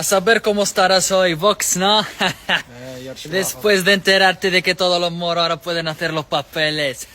A saber cómo estarás hoy, Vox, ¿no? Después de enterarte de que todos los moros ahora pueden hacer los papeles.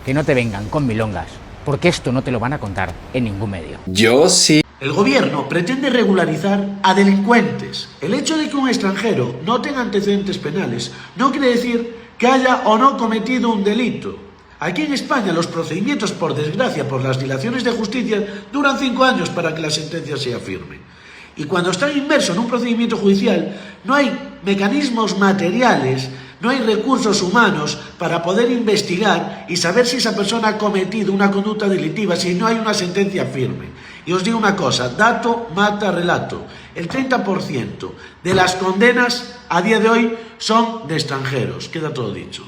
Que no te vengan con milongas, porque esto no te lo van a contar en ningún medio. Yo sí. El gobierno pretende regularizar a delincuentes. El hecho de que un extranjero no tenga antecedentes penales no quiere decir que haya o no cometido un delito. Aquí en España los procedimientos, por desgracia, por las dilaciones de justicia, duran 5 años para que la sentencia sea firme. Y cuando está inmerso en un procedimiento judicial, no hay mecanismos materiales, no hay recursos humanos para poder investigar y saber si esa persona ha cometido una conducta delictiva si no hay una sentencia firme. Y os digo una cosa, dato mata relato. El 30% de las condenas a día de hoy son de extranjeros. Queda todo dicho.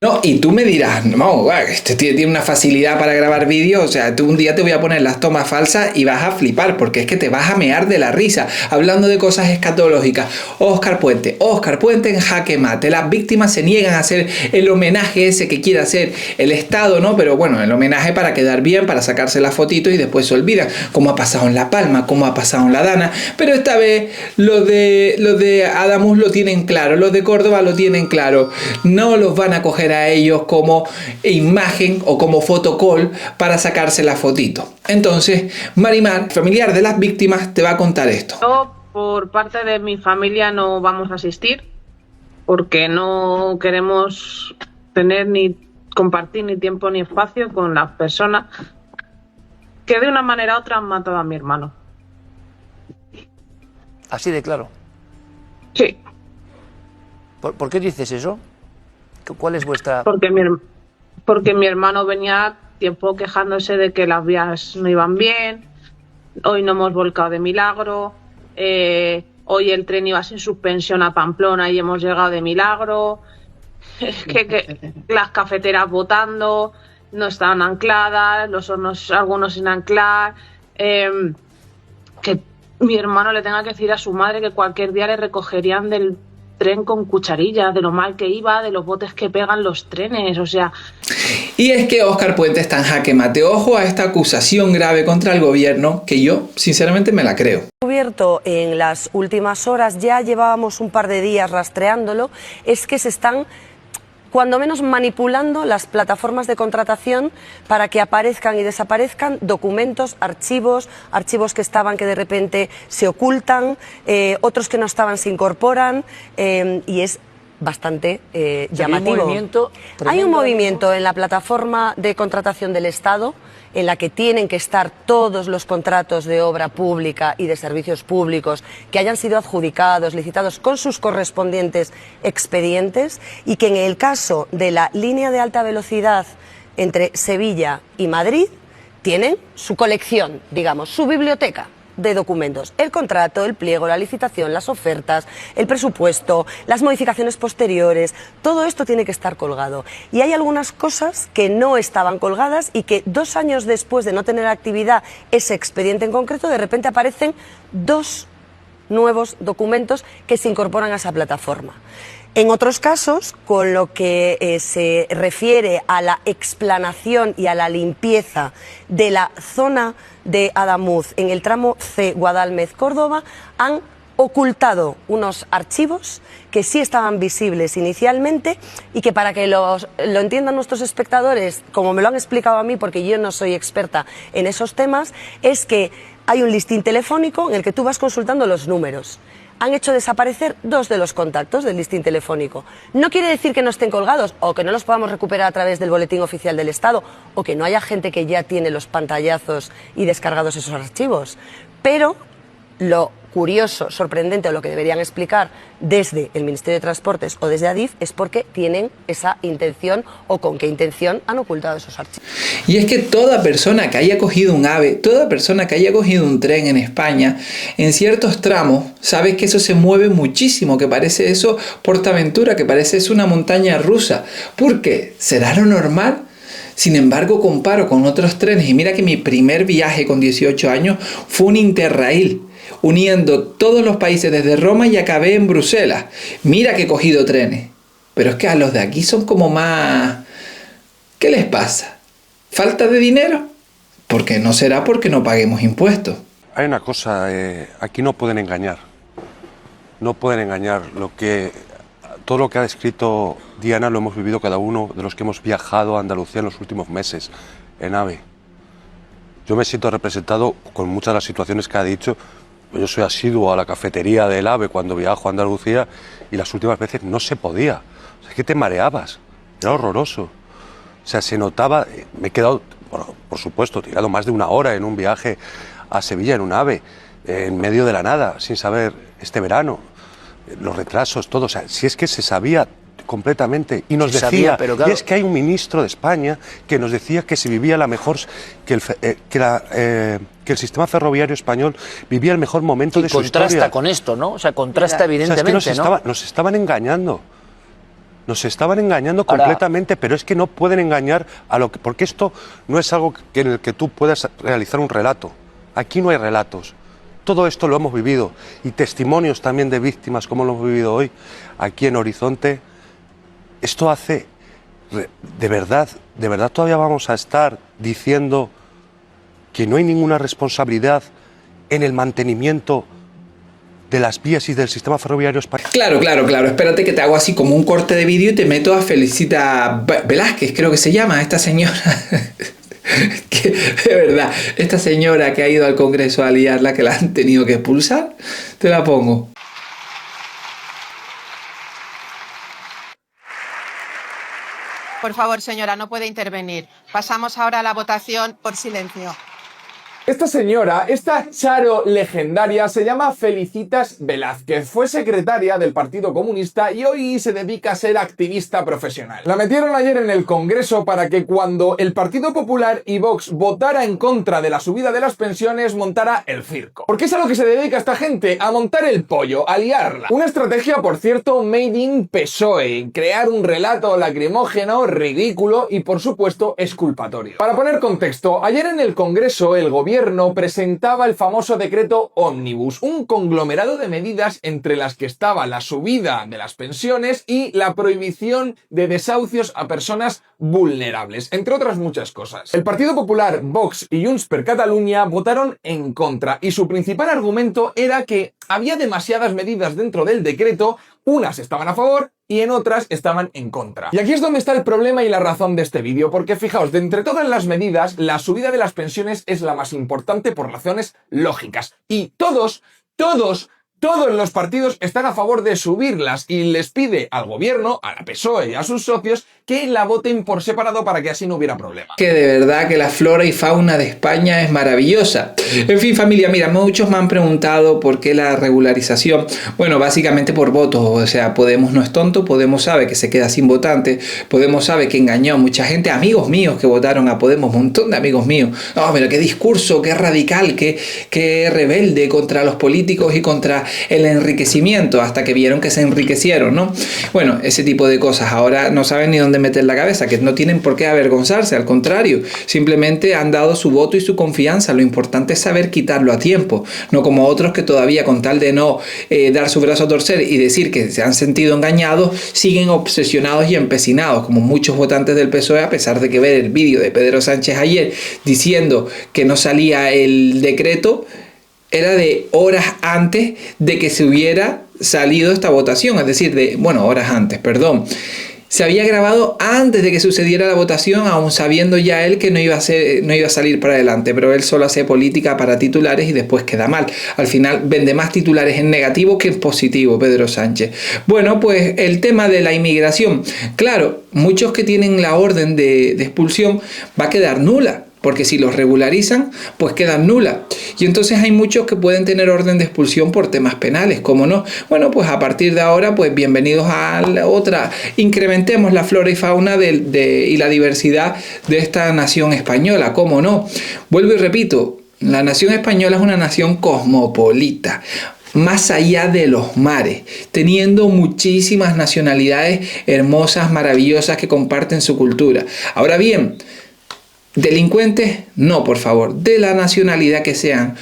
No, y tú me dirás, no, este tío tiene una facilidad para grabar vídeos, o sea, tú un día te voy a poner las tomas falsas y vas a flipar, porque es que te vas a mear de la risa, hablando de cosas escatológicas. Óscar Puente en jaque mate, las víctimas se niegan a hacer el homenaje ese que quiere hacer el Estado, ¿no? Pero bueno, el homenaje para quedar bien, para sacarse la fotito y después se olvidan, como ha pasado en La Palma, como ha pasado en La Dana, pero esta vez los de Adamus lo tienen claro, los de Córdoba lo tienen claro, no los van a coger a ellos como imagen o como fotocall para sacarse la fotito. Entonces, Marimar, familiar de las víctimas, te va a contar esto. Yo, por parte de mi familia, no vamos a asistir porque no queremos tener ni compartir ni tiempo ni espacio con las personas que de una manera u otra han matado a mi hermano. Así de claro. Sí. ¿Por qué dices eso? ¿Cuál es vuestra...? Porque mi hermano venía tiempo quejándose de que las vías no iban bien, hoy no hemos volcado de milagro, hoy el tren iba sin suspensión a Pamplona y hemos llegado de milagro, que las cafeteras botando, no estaban ancladas, los hornos algunos sin anclar, que mi hermano le tenga que decir a su madre que cualquier día le recogerían del tren con cucharillas, de lo mal que iba, de los botes que pegan los trenes, o sea... Y es que Óscar Puente está en jaque mate. Ojo a esta acusación grave contra el gobierno, que yo, sinceramente, me la creo. Descubierto en las últimas horas, ya llevábamos un par de días rastreándolo, es que se están cuando menos manipulando las plataformas de contratación para que aparezcan y desaparezcan documentos, archivos que estaban que de repente se ocultan, otros que no estaban se incorporan, y es bastante llamativo. Hay un movimiento en la plataforma de contratación del Estado en la que tienen que estar todos los contratos de obra pública y de servicios públicos que hayan sido adjudicados, licitados con sus correspondientes expedientes, y que en el caso de la línea de alta velocidad entre Sevilla y Madrid tienen su colección, digamos, su biblioteca de documentos, el contrato, el pliego, la licitación, las ofertas, el presupuesto, las modificaciones posteriores, todo esto tiene que estar colgado. Y hay algunas cosas que no estaban colgadas y que 2 años después de no tener actividad ese expediente en concreto, de repente aparecen 2 nuevos documentos que se incorporan a esa plataforma. En otros casos, con lo que se refiere a la explanación y a la limpieza de la zona de Adamuz en el tramo C Guadalmedel-Córdoba, han ocultado unos archivos que sí estaban visibles inicialmente y que, para que lo entiendan nuestros espectadores, como me lo han explicado a mí, porque yo no soy experta en esos temas, es que hay un listín telefónico en el que tú vas consultando los números. Han hecho desaparecer 2 de los contactos del listín telefónico. No quiere decir que no estén colgados o que no los podamos recuperar a través del Boletín Oficial del Estado o que no haya gente que ya tiene los pantallazos y descargados esos archivos. Pero lo curioso, sorprendente, o lo que deberían explicar desde el Ministerio de Transportes o desde Adif es por qué tienen esa intención o con qué intención han ocultado esos archivos. Y es que toda persona que haya cogido un AVE, toda persona que haya cogido un tren en España, en ciertos tramos, sabes que eso se mueve muchísimo, que parece eso PortAventura, que parece eso una montaña rusa. ¿Por qué? ¿Será lo normal? Sin embargo, comparo con otros trenes, y mira que mi primer viaje con 18 años fue un Interrail, uniendo todos los países desde Roma, y acabé en Bruselas. Mira que he cogido trenes, pero es que a los de aquí son como más... ¿Qué les pasa? ¿Falta de dinero? porque no será porque no paguemos impuestos. Hay una cosa, aquí no pueden engañar. No pueden engañar. Todo lo que ha descrito Diana lo hemos vivido cada uno de los que hemos viajado a Andalucía en los últimos meses, en AVE. Yo me siento representado con muchas de las situaciones que ha dicho. Yo soy asiduo a la cafetería del AVE cuando viajo a Andalucía y las últimas veces no se podía. O sea, es que te mareabas, era horroroso. O sea, se notaba, me he quedado, por supuesto, tirado más de 1 hora en un viaje a Sevilla en un AVE, en medio de la nada, sin saber este verano, los retrasos, todo. O sea, si es que se sabía completamente y nos decía, pero claro, y es que hay un ministro de España que nos decía que se vivía la mejor, que el sistema ferroviario español vivía el mejor momento de su historia. Contrasta con esto, ¿no? O sea, contrasta evidentemente, o sea, es que nos estaban engañando. Nos estaban engañando completamente, pero es que no pueden engañar porque esto no es algo en el que tú puedas realizar un relato. Aquí no hay relatos. Todo esto lo hemos vivido y testimonios también de víctimas como lo hemos vivido hoy aquí en Horizonte. Esto hace, de verdad todavía vamos a estar diciendo que no hay ninguna responsabilidad en el mantenimiento de las vías y del sistema ferroviario español. Claro. Espérate que te hago así como un corte de vídeo y te meto a Felicita Velázquez, creo que se llama, esta señora. Que, de verdad, esta señora que ha ido al Congreso a liarla, que la han tenido que expulsar, te la pongo. Por favor, señora, no puede intervenir. Pasamos ahora a la votación por silencio. Esta señora, esta Charo legendaria, se llama Felicitas Velázquez. Fue secretaria del Partido Comunista y hoy se dedica a ser activista profesional. La metieron ayer en el Congreso para que cuando el Partido Popular y Vox votara en contra de la subida de las pensiones montara el circo. ¿Por qué es a lo que se dedica esta gente? A montar el pollo, a liarla. Una estrategia, por cierto, made in PSOE. Crear un relato lacrimógeno, ridículo y, por supuesto, exculpatorio. Para poner contexto, ayer en el Congreso el gobierno presentaba el famoso decreto Ómnibus, un conglomerado de medidas entre las que estaba la subida de las pensiones y la prohibición de desahucios a personas vulnerables, entre otras muchas cosas. El Partido Popular, Vox y Junts per Catalunya votaron en contra y su principal argumento era que había demasiadas medidas dentro del decreto, unas estaban a favor y en otras estaban en contra. Y aquí es donde está el problema y la razón de este vídeo, porque fijaos, de entre todas las medidas, la subida de las pensiones es la más importante por razones lógicas. Y todos los partidos están a favor de subirlas y les pide al gobierno, a la PSOE y a sus socios que la voten por separado para que así no hubiera problema. Que de verdad que la flora y fauna de España es maravillosa. En fin, familia, mira, muchos me han preguntado por qué la regularización. Bueno, básicamente por votos. O sea, Podemos no es tonto, Podemos sabe que se queda sin votantes, Podemos sabe que engañó a mucha gente, amigos míos que votaron a Podemos, un montón de amigos míos. No, pero qué discurso, qué radical, qué rebelde contra los políticos y contra el enriquecimiento, hasta que vieron que se enriquecieron, ¿no? Bueno, ese tipo de cosas. Ahora no saben ni dónde meter la cabeza, que no tienen por qué avergonzarse, al contrario, simplemente han dado su voto y su confianza. Lo importante es saber quitarlo a tiempo, no como otros que todavía, con tal de no dar su brazo a torcer y decir que se han sentido engañados, siguen obsesionados y empecinados, como muchos votantes del PSOE, a pesar de que ver el vídeo de Pedro Sánchez ayer diciendo que no salía el decreto era de horas antes de que se hubiera salido esta votación, es decir, horas antes, perdón. Se había grabado antes de que sucediera la votación, aún sabiendo ya él que no iba a salir para adelante, pero él solo hace política para titulares y después queda mal. Al final vende más titulares en negativo que en positivo, Pedro Sánchez. Bueno, pues el tema de la inmigración. Claro, muchos que tienen la orden de expulsión va a quedar nula, porque si los regularizan, pues quedan nulas. Y entonces hay muchos que pueden tener orden de expulsión por temas penales, ¿cómo no? Bueno, pues a partir de ahora, pues bienvenidos a la otra. Incrementemos la flora y fauna y la diversidad de esta nación española, ¿cómo no? Vuelvo y repito, la nación española es una nación cosmopolita, más allá de los mares, teniendo muchísimas nacionalidades hermosas, maravillosas, que comparten su cultura. Ahora bien, delincuentes, no, por favor, de la nacionalidad que sean.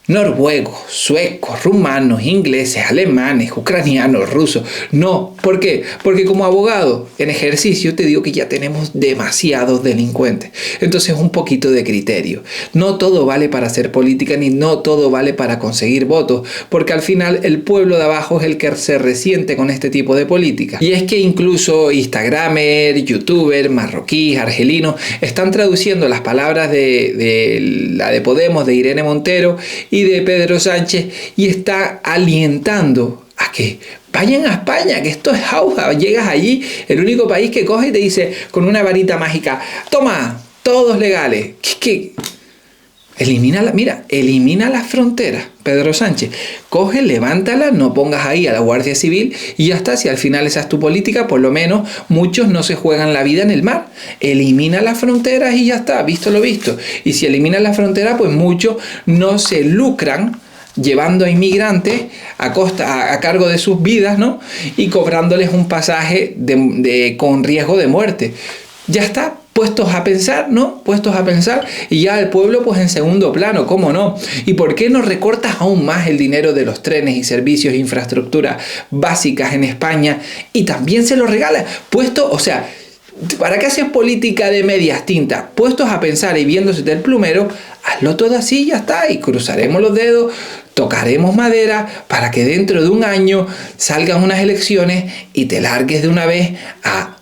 noruegos, suecos, rumanos, ingleses, alemanes, ucranianos, rusos. No, ¿por qué? Porque como abogado en ejercicio te digo que ya tenemos demasiados delincuentes. Entonces un poquito de criterio. No todo vale para hacer política ni no todo vale para conseguir votos, porque al final el pueblo de abajo es el que se resiente con este tipo de política. Y es que incluso instagramer, youtuber, marroquíes, argelinos están traduciendo las palabras de la de Podemos, de Irene Montero y de Pedro Sánchez, y está alientando a que vayan a España, que esto es auja. Llegas allí, el único país que coge y te dice con una varita mágica, toma, todos legales. Elimina las fronteras, Pedro Sánchez. Coge, levántala, no pongas ahí a la Guardia Civil y ya está. Si al final esa es tu política, por lo menos muchos no se juegan la vida en el mar. Elimina las fronteras y ya está, visto lo visto. Y si eliminas las fronteras, pues muchos no se lucran llevando a inmigrantes a cargo de sus vidas, ¿no? Y cobrándoles un pasaje con riesgo de muerte. Ya está. Puestos a pensar, ¿no? Puestos a pensar, y ya el pueblo pues en segundo plano, ¿cómo no? ¿Y por qué no recortas aún más el dinero de los trenes y servicios e infraestructuras básicas en España y también se lo regalas? ¿Para qué haces política de medias tintas? Puestos a pensar y viéndose del plumero, hazlo todo así y ya está, y cruzaremos los dedos, tocaremos madera para que dentro de un año salgan unas elecciones y te largues de una vez a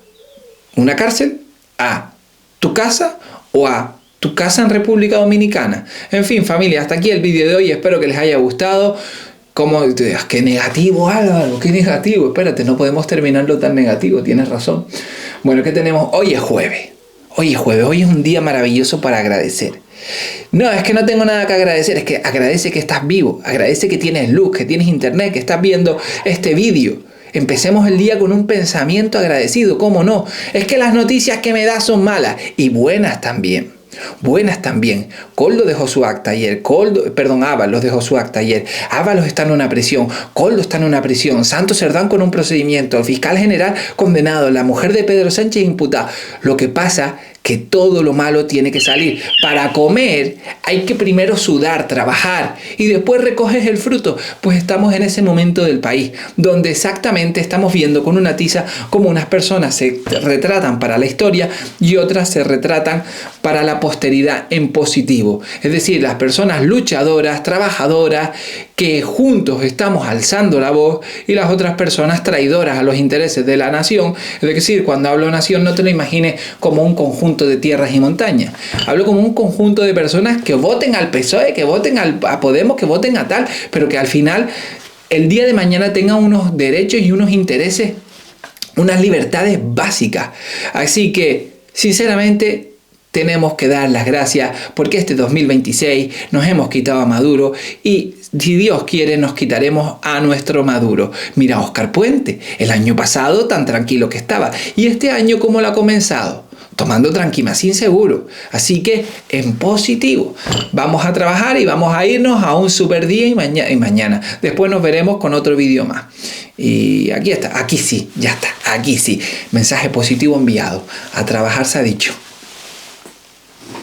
una cárcel, a tu casa o a tu casa en República Dominicana. En fin, familia, hasta aquí el vídeo de hoy. Espero que les haya gustado. ¡Qué negativo, Álvaro! ¡Qué negativo! Espérate, no podemos terminarlo tan negativo. Tienes razón. Bueno, ¿qué tenemos? Hoy es jueves. Hoy es un día maravilloso para agradecer. No, es que no tengo nada que agradecer. Es que agradece que estás vivo. Agradece que tienes luz, que tienes internet, que estás viendo este vídeo. Empecemos el día con un pensamiento agradecido, ¿cómo no? Es que las noticias que me das son malas y buenas también. Buenas también. Koldo dejó su acta ayer. Ábalos dejó su acta ayer. Ábalos está en una prisión. Koldo está en una prisión. Santos Cerdán con un procedimiento. El fiscal general condenado. La mujer de Pedro Sánchez imputada. Lo que pasa que todo lo malo tiene que salir. Para comer hay que primero sudar, trabajar y después recoges el fruto. Pues estamos en ese momento del país donde exactamente estamos viendo con una tiza como unas personas se retratan para la historia y otras se retratan para la posteridad en positivo. Es decir, las personas luchadoras, trabajadoras, que juntos estamos alzando la voz, y las otras personas traidoras a los intereses de la nación. Es decir, cuando hablo nación no te lo imagines como un conjunto de tierras y montañas. Hablo como un conjunto de personas que voten al PSOE, que voten a Podemos, que voten a tal, pero que al final el día de mañana tengan unos derechos y unos intereses, unas libertades básicas. Así que, sinceramente, tenemos que dar las gracias porque este 2026 nos hemos quitado a Maduro y si Dios quiere nos quitaremos a nuestro Maduro. Mira, Óscar Puente, el año pasado tan tranquilo que estaba y este año ¿cómo lo ha comenzado? Tomando tranquimacín seguro. Así que en positivo. Vamos a trabajar y vamos a irnos a un super día y mañana. Después nos veremos con otro vídeo más. Y aquí está. Aquí sí. Ya está. Aquí sí. Mensaje positivo enviado. A trabajar se ha dicho.